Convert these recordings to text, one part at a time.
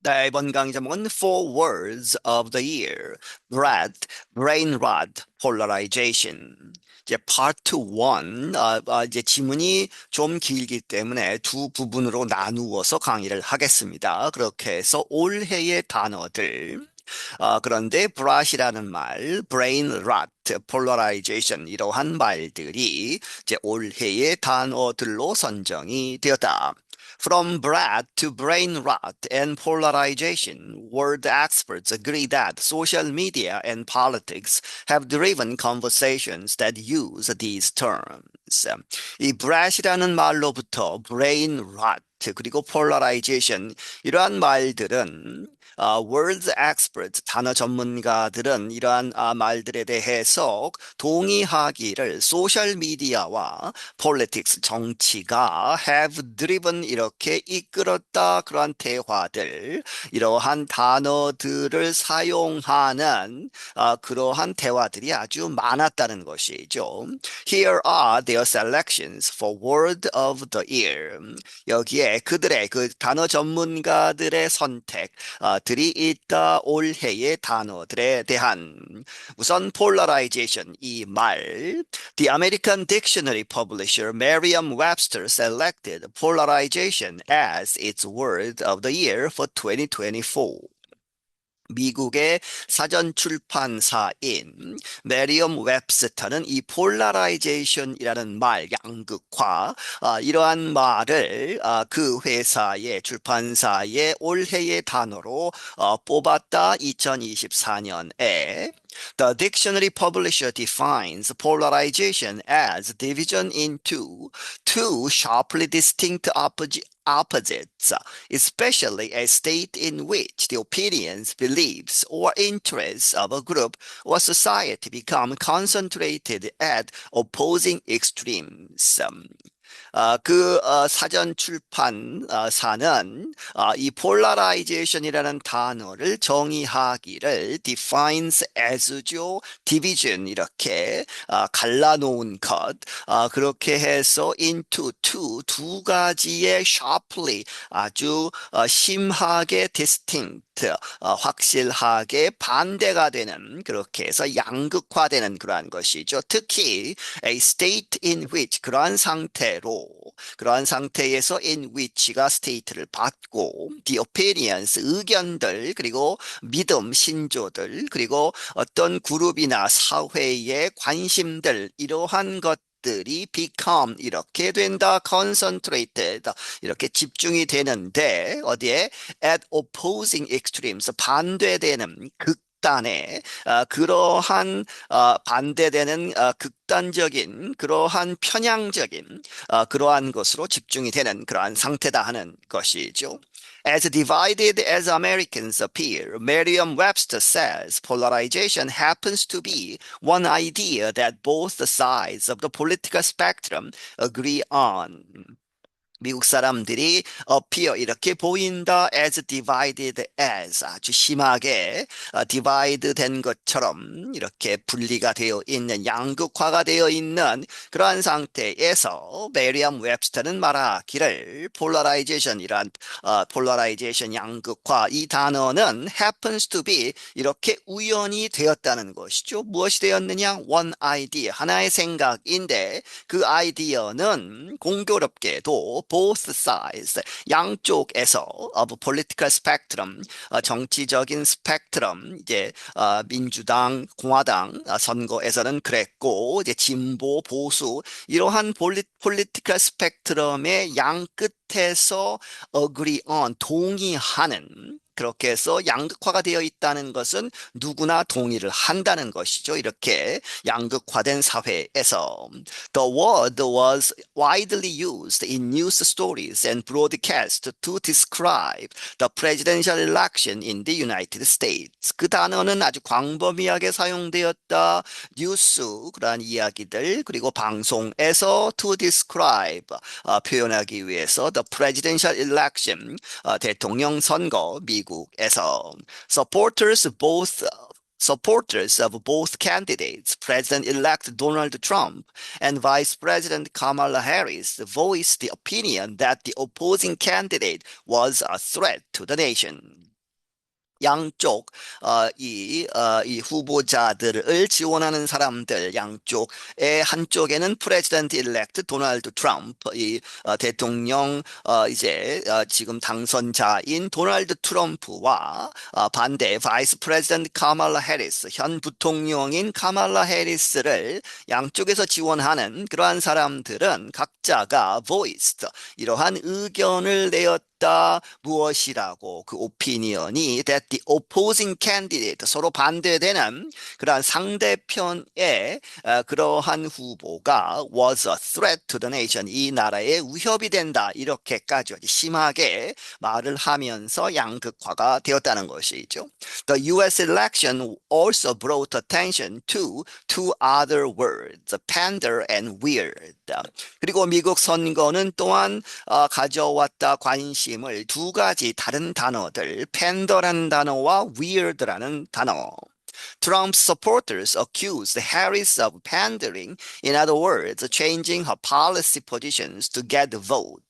네, 이번 강의 제목은 Four Words of the Year. Breath, Brain Rot, Polarization. 이제 Part 1, 이제 지문이 좀 길기 때문에 두 부분으로 나누어서 강의를 하겠습니다. 그렇게 해서 올해의 단어들. 그런데 brush이라는 말, brain rot, polarization 이러한 말들이 이제 올해의 단어들로 선정이 되었다. From brat to brain rot and polarization, world experts agree that social media and politics have driven conversations that use these terms. 이 brat이라는 말로부터 brain rot 그리고 polarization 이러한 말들은 world experts 단어 전문가들은 이러한 말들에 대해서 동의하기를 소셜 미디어와 politics 정치가 have driven 이렇게 이끌었다 그러한 대화들 이러한 단어들을 사용하는 그러한 대화들이 아주 많았다는 것이죠. Here are their selections for word of the year. 여기에 그들의 그 단어 전문가들의 선택들이 있다 올해의 단어들에 대한 우선 polarization 이 말 The American Dictionary publisher Merriam-Webster selected polarization as its word of the year for 2024. 미국의 사전 출판사인 메리엄 웹스터는 이 폴라라이제이션이라는 말, 양극화, 이러한 말을 그 회사의 출판사의 올해의 단어로 뽑았다. 2024년에 The dictionary publisher defines polarization as division into two sharply distinct opposites, especially a state in which the opinions, beliefs, or interests of a group or society become concentrated at opposing extremes. 사전 출판사는 이 폴라라이제이션이라는 단어를 정의하기를 defines as죠. division 이렇게 갈라놓은 것 그렇게 해서 into 두 가지의 sharply 아주 심하게 distinct 확실하게 반대가 되는 그렇게 해서 양극화되는 그러한 것이죠. 특히 a state in which 그러한 상태에서 in which가 state를 받고 the opinions 의견들 그리고 믿음 신조들 그리고 어떤 그룹이나 사회의 관심들 이러한 것 들이 become 이렇게 된다 concentrated 이렇게 집중이 되는데 어디에 at opposing extremes 반대되는 극단의 그러한 반대되는 극단적인 그러한 편향적인 그러한 것으로 집중이 되는 그러한 상태다 하는 것이죠. As divided as Americans appear, Merriam-Webster says polarization happens to be one idea that both sides of the political spectrum agree on. 미국 사람들이 appear 이렇게 보인다 as divided as 아주 심하게 divide 된 것처럼 이렇게 분리가 되어 있는 양극화가 되어 있는 그러한 상태에서 메리엄 웹스터는 말하기를 폴라라이제이션이란 폴라라이제이션 양극화 이 단어는 happens to be 이렇게 우연히 되었다는 것이죠. 무엇이 되었느냐? one idea 하나의 생각인데 그 아이디어는 공교롭게도 both sides 양쪽에서 of political spectrum 정치적인 스펙트럼 이제 민주당 공화당 선거에서는 그랬고 이제 진보 보수 이러한 political 스펙트럼의 양 끝에서 agree on 동의하는 그렇게 해서 양극화가 되어 있다는 것은 누구나 동의를 한다는 것이죠. 이렇게 양극화된 사회에서 The word was widely used in news stories and broadcast to describe the presidential election in the United States. 그 단어는 아주 광범위하게 사용되었다. 뉴스 그러한 이야기들 그리고 방송에서 to describe 표현하기 위해서 the presidential election 대통령 선거 미국에서 supporters of both candidates, President-elect Donald Trump and Vice President Kamala Harris, voiced the opinion that the opposing candidate was a threat to the nation. 양쪽 이 후보자들을 지원하는 사람들 양쪽의 한쪽에는 프레지던트 일렉트 도널드 트럼프 대통령 지금 당선자인 도널드 트럼프와 반대 바이스 프레지던트 카말라 해리스 현 부통령인 카말라 해리스를 양쪽에서 지원하는 그러한 사람들은 각자가 voiced 이러한 의견을 내었다. 무엇이라고 그 오피니언이 that the opposing candidate 서로 반대되는 그러한 상대편의 그러한 후보가 was a threat to the nation 이 나라에 위협이 된다 이렇게까지 심하게 말을 하면서 양극화가 되었다는 것이죠. The U.S. election also brought attention to two other words, pander and weird. 그리고 미국 선거는 또한 가져왔다 관심을 두 가지 다른 단어들, 팬더라는 단어와 weird라는 단어. Trump's supporters accused Harris of pandering, in other words, changing her policy positions to get votes.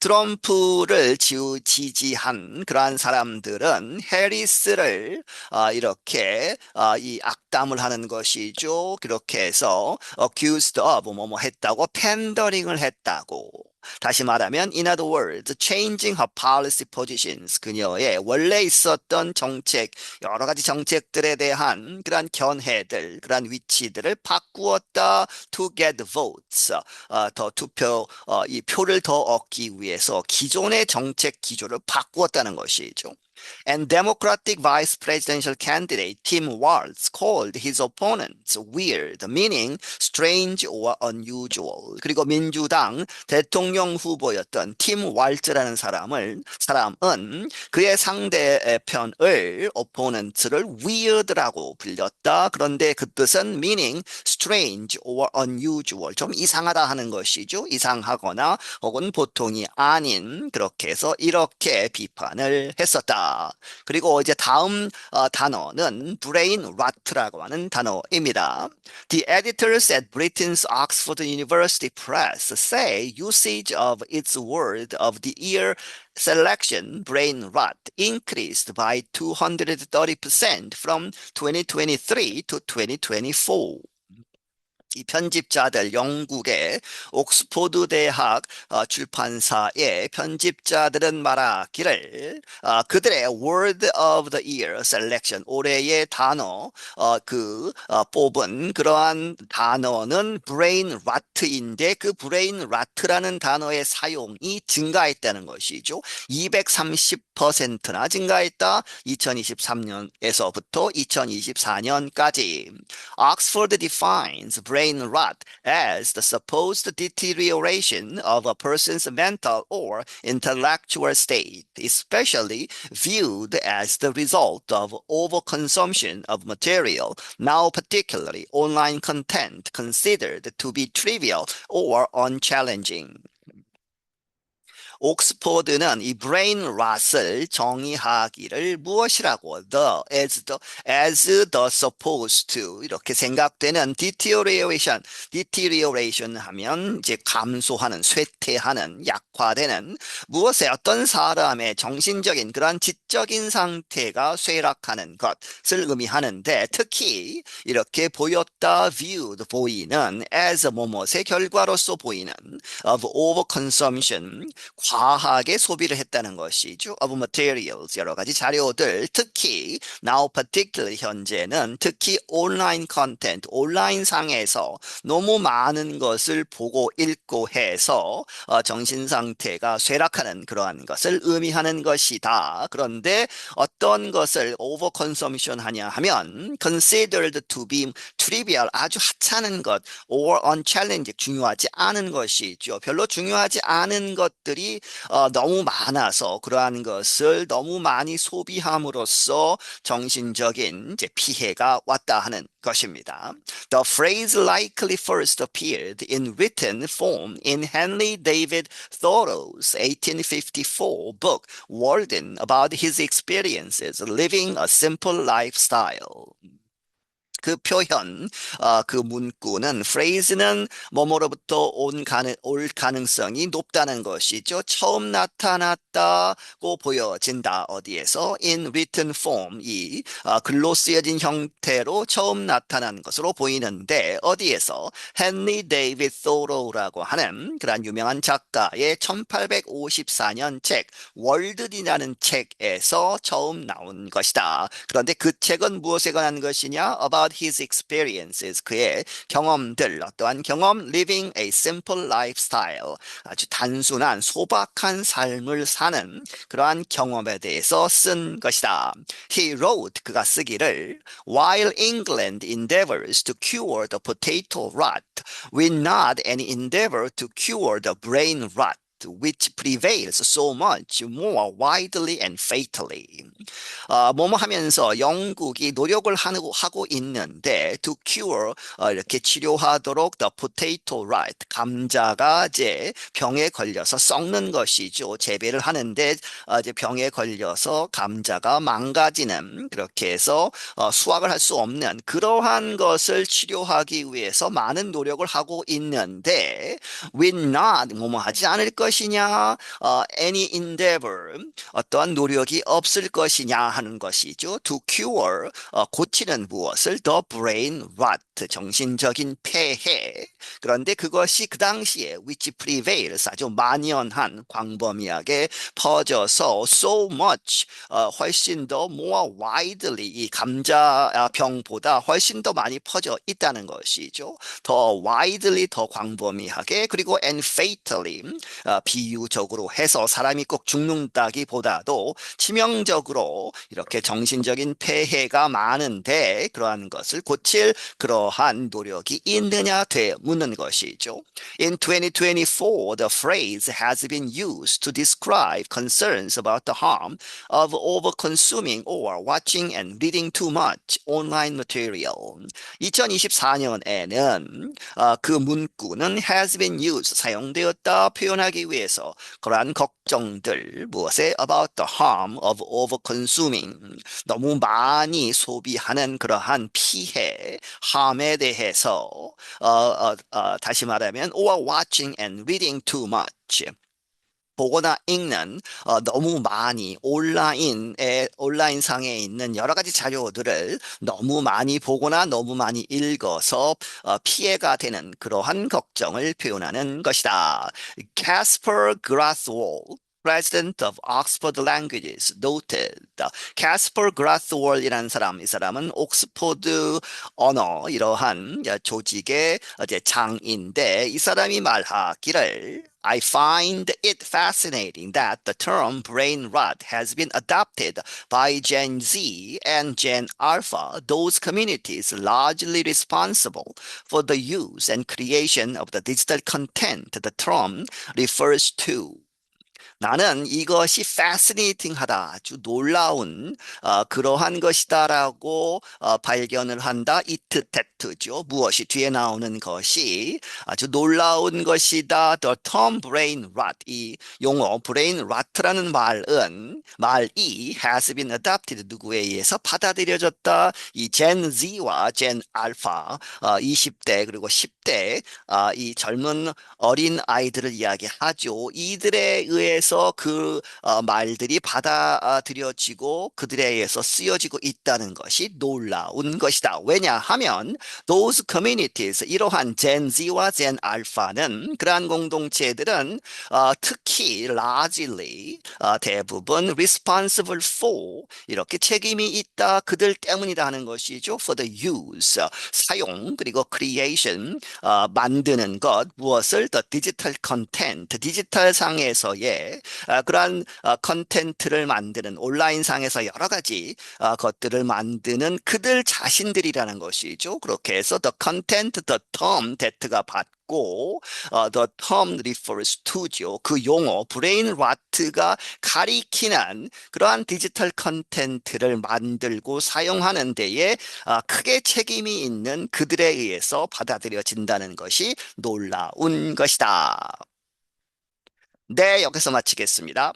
트럼프를 지지한 그러한 사람들은 해리스를 이렇게 이 악담을 하는 것이죠. 그렇게 해서 accused of 뭐뭐 했다고 팬더링을 했다고. 다시 말하면 in other words, changing her policy positions 그녀의 원래 있었던 정책 여러 가지 정책들에 대한 그러한 견해들 그러한 위치들을 바꾸었다 to get votes 더 투표 이 표를 더 얻기 위해서 기존의 정책 기조를 바꾸었다는 것이죠. And Democratic vice presidential candidate Tim Walz called his opponents weird, meaning strange or unusual. 그리고 민주당 대통령 후보였던 팀 왈츠라는 사람은 그의 상대편을 opponent를 weird라고 불렸다. 그런데 그 뜻은 meaning strange or unusual, 좀 이상하다 하는 것이죠. 이상하거나 혹은 보통이 아닌 그렇게 해서 이렇게 비판을 했었다. 그리고 이제 다음 단어는 brain rot라고 하는 단어입니다. The editors at Britain's Oxford University Press say usage of its word of the year selection, brain rot, increased by 230% from 2023 to 2024. 이 편집자들 영국의 옥스포드 대학 출판사의 편집자들은 말하기를 그들의 Word of the Year Selection 올해의 단어 뽑은 그러한 단어는 Brain Rot인데 그 Brain Rot라는 단어의 사용이 증가했다는 것이죠. 230%나 증가했다. 2023년에서부터 2024년까지. Oxford defines brain rot as the supposed deterioration of a person's mental or intellectual state, especially viewed as the result of overconsumption of material, now particularly online content considered to be trivial or unchallenging. 옥스포드는 이 brain rot을 정의하기를 무엇이라고 as the supposed to 이렇게 생각되는 deterioration 하면 이제 감소하는 쇠퇴하는 약화되는 무엇에 어떤 사람의 정신적인 그런 지적인 상태가 쇠락하는 것을 의미하는데 특히 이렇게 보였다 viewed 보이는 as 뭐뭐의 결과로서 보이는 of overconsumption 과하게 소비를 했다는 것이죠. of materials, 여러 가지 자료들, 특히 now particularly 현재는 특히 온라인 컨텐트, 온라인상에서 너무 많은 것을 보고 읽고 해서 정신 상태가 쇠락하는 그러한 것을 의미하는 것이다. 그런데 어떤 것을 over consumption 하냐 하면 considered to be trivial, 아주 하찮은 것, or unchallenged, 중요하지 않은 것이죠. 별로 중요하지 않은 것들이 너무 많아서 그러한 것을 너무 많이 소비함으로써 정신적인 이제 피해가 왔다 하는 것입니다. The phrase likely first appeared in written form in Henry David Thoreau's 1854 book Walden about his experiences living a simple lifestyle. 그 표현, 그 문구는 phrase는 뭐뭐로부터 올 가능성이 높다는 것이죠. 처음 나타났다고 보여진다. 어디에서? In written form. 이 글로 쓰여진 형태로 처음 나타난 것으로 보이는데 어디에서? 헨리 데이비드 소로우라고 하는 그러한 유명한 작가의 1854년 책 월드이라는 책에서 처음 나온 것이다. 그런데 그 책은 무엇에 관한 것이냐? About his experiences. 그의 경험들, 어떠한 경험? Living a simple lifestyle. 아주 단순한 소박한 삶을 사는 그러한 경험에 대해서 쓴 것이다. He wrote, 그가 쓰기를 While England endeavors to cure the potato rot, we not an endeavor to cure the brain rot, which prevails so much more widely and fatally. 뭐뭐 하면서 영국이 노력을 하고 있는데 to cure 이렇게 치료하도록 the potato rot 감자가 이제 병에 걸려서 썩는 것이죠. 재배를 하는데 이제 병에 걸려서 감자가 망가지는 그렇게 해서 수확을 할 수 없는 그러한 것을 치료하기 위해서 많은 노력을 하고 있는데 we not 뭐뭐 하지 않을 것이냐 any endeavor 어떠한 노력이 없을 것이냐 하는 것이죠. To cure 고치는 무엇을? The brain rot 정신적인 폐해. 그런데 그것이 그 당시에 which prevails 아주 만연한 광범위하게 퍼져서 so much 훨씬 더 more widely 이 감자병보다 훨씬 더 많이 퍼져 있다는 것이죠. 더 widely 더 광범위하게 그리고 and fatally 비유적으로 해서 사람이 꼭 죽는다기보다도 치명적으로 이렇게 정신적인 폐해가 많은데 그러한 것을 고칠 그러한 노력이 있느냐 되묻는 것이죠. In 2024, the phrase has been used to describe concerns about the harm of over-consuming or watching and reading too much online material. 2024년에는 그 문구는 has been used, 사용되었다 표현하기 위해서 그러한 걱정들, 무엇에? About the harm of over-consuming. 너무 많이 소비하는 그러한 피해, harm에 대해서 다시 말하면 or watching and reading too much. 보거나 읽는 너무 많이 온라인상에 있는 여러 가지 자료들을 너무 많이 보거나 너무 많이 읽어서 피해가 되는 그러한 걱정을 표현하는 것이다. Casper Grathwohl, President of Oxford Languages, noted. Casper Grathwohl이라는 사람, 이 사람은 옥스포드 언어 이러한 조직의 이제 장인데 이 사람이 말하기를 I find it fascinating that the term brain rot has been adopted by Gen Z and Gen Alpha, those communities largely responsible for the use and creation of the digital content the term refers to. 나는 이것이 fascinating하다, 아주 놀라운 그러한 것이다라고 발견을 한다. it that죠. 무엇이 뒤에 나오는 것이 아주 놀라운 것이다. The term brain rot, 이 용어 brain rot라는 말이 has been adopted 누구에 의해서 받아들여졌다. 이 Gen Z와 Gen Alpha 20대 그리고 10대 이 젊은 어린 아이들을 이야기하죠. 이들에 의해서 그 말들이 받아들여지고 그들에 의해서 쓰여지고 있다는 것이 놀라운 것이다. 왜냐하면 those communities, 이러한 Gen Z와 Gen Alpha는 그러한 공동체들은 특히 largely 대부분 responsible for 이렇게 책임이 있다. 그들 때문이다 하는 것이죠. For the use, 사용 그리고 creation, 만드는 것, 무엇을? The digital content, 디지털 상에서의 그러한 컨텐츠를 만드는 온라인 상에서 여러 가지 것들을 만드는 그들 자신들이라는 것이죠. 그렇게 해서 the content, the term that가 받고 the term refers to죠. 그 용어 brain rot가 가리키는 그러한 디지털 컨텐츠를 만들고 사용하는 데에 크게 책임이 있는 그들에 의해서 받아들여진다는 것이 놀라운 것이다. 네, 여기서 마치겠습니다.